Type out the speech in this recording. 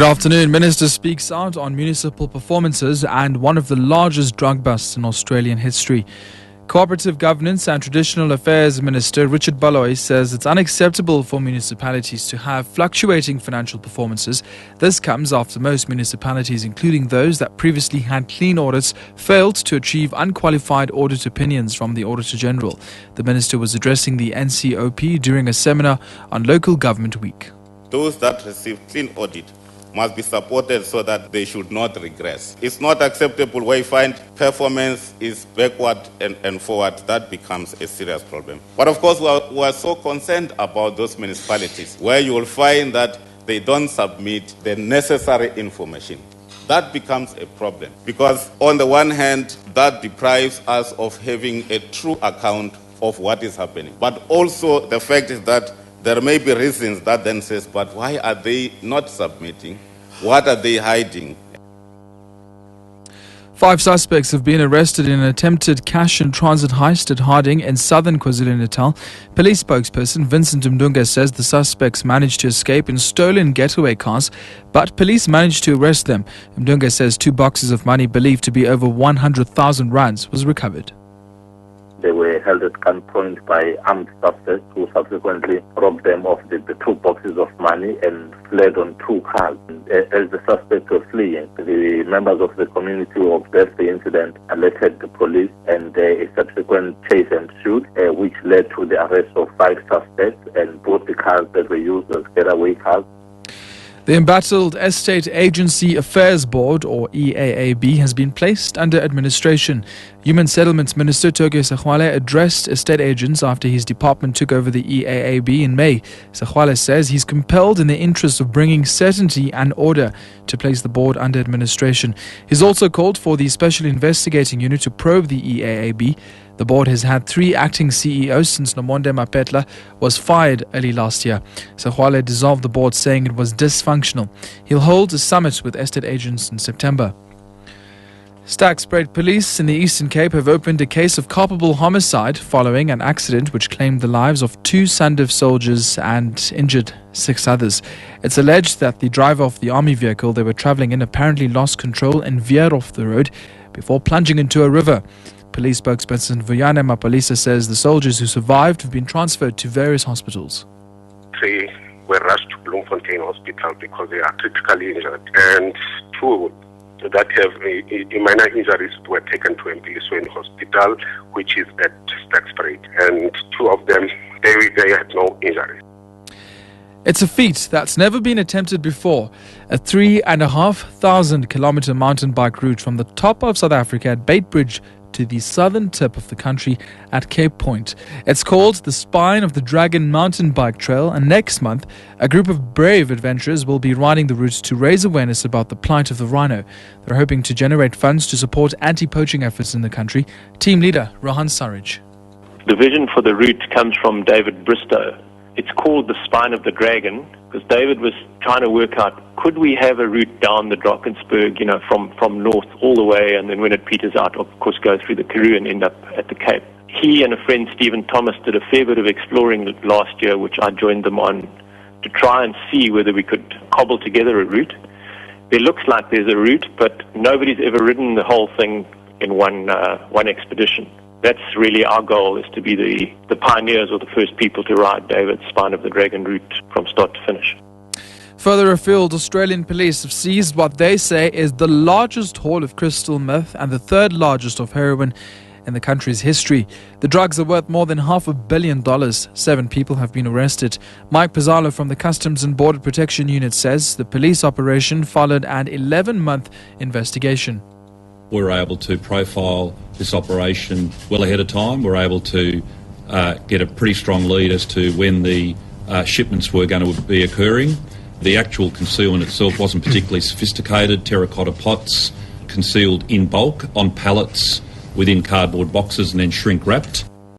Good afternoon. Minister speaks out on municipal performances and one of the largest drug busts in Australian history. Cooperative Governance and Traditional Affairs Minister Richard Baloy says it's unacceptable for municipalities to have fluctuating financial performances. This comes after most municipalities, including those that previously had clean audits, failed to achieve unqualified audit opinions from the Auditor General. The minister was addressing the NCOP during a seminar on Local Government Week. Those that receive clean audit must be supported so that they should not regress. It's not acceptable where you find performance is backward and forward. That becomes a serious problem. But of course, we are so concerned about those municipalities where you will find that they don't submit the necessary information. That becomes a problem because on the one hand, that deprives us of having a true account of what is happening. But also the fact is that there may be reasons that then says, but why are they not submitting? What are they hiding? 5 suspects have been arrested in an attempted cash and transit heist at Harding in southern KwaZulu-Natal. Police spokesperson Vincent Mdunga says the suspects managed to escape in stolen getaway cars, but police managed to arrest them. Mdunga says 2 boxes of money believed to be over 100,000 rands was recovered. They were held at gunpoint by armed suspects who subsequently robbed them of the 2 boxes of money and fled on 2 cars. As the suspects were fleeing, the members of the community who observed the incident alerted the police, and a subsequent chase ensued, which led to the arrest of 5 suspects, and both the cars that were used as getaway cars. The embattled Estate Agency Affairs Board, or EAAB, has been placed under administration. Human Settlements Minister Tokyo Safm12pm addressed estate agents after his department took over the EAAB in May. Safm12pm says he's compelled in the interest of bringing certainty and order to place the board under administration. He's also called for the Special Investigating Unit to probe the EAAB. The board has had 3 acting CEOs since Nomonde Mapetla was fired early last year. Safm12pm dissolved the board, saying it was dysfunctional. He'll hold a summit with estate agents in September. Sterkspruit police in the Eastern Cape have opened a case of culpable homicide following an accident which claimed the lives of 2 SANDF soldiers and injured 6 others. It's alleged that the driver of the army vehicle they were travelling in apparently lost control and veered off the road before plunging into a river. Police spokesperson Vuyane Mapalisa says the soldiers who survived have been transferred to various hospitals. 3 were rushed to Bloemfontein Hospital because they are critically injured, and 2 that have minor injuries were taken to Mpilisweni Hospital, which is at Sterkspruit, and 2 of them, they had no injuries. It's a feat that's never been attempted before. A 3,500 kilometer mountain bike route from the top of South Africa at Beitbridge to the southern tip of the country at Cape Point. It's called the Spine of the Dragon Mountain Bike Trail, and next month a group of brave adventurers will be riding the route to raise awareness about the plight of the rhino. They're hoping to generate funds to support anti-poaching efforts in the country. Team leader Rohan Sarij. The vision for the route comes from David Bristow. It's called the Spine of the Dragon because David was trying to work out, could we have a route down the Drakensberg, from north all the way, and then when it peters out, of course, go through the Karoo and end up at the Cape. He and a friend, Stephen Thomas, did a fair bit of exploring last year, which I joined them on, to try and see whether we could cobble together a route. There looks like there's a route, but nobody's ever ridden the whole thing in one expedition. That's really our goal, is to be the pioneers or the first people to ride David's Spine of the Dragon route from start to finish. Further afield, Australian police have seized what they say is the largest haul of crystal meth and the 3rd largest of heroin in the country's history. The drugs are worth more than $500 million. 7 people have been arrested. Mike Pizzalo from the Customs and Border Protection Unit says the police operation followed an 11-month investigation. We were able to profile this operation well ahead of time. We were able to get a pretty strong lead as to when the shipments were going to be occurring. The actual concealment itself wasn't particularly sophisticated. Terracotta pots concealed in bulk on pallets within cardboard boxes and then shrink wrapped.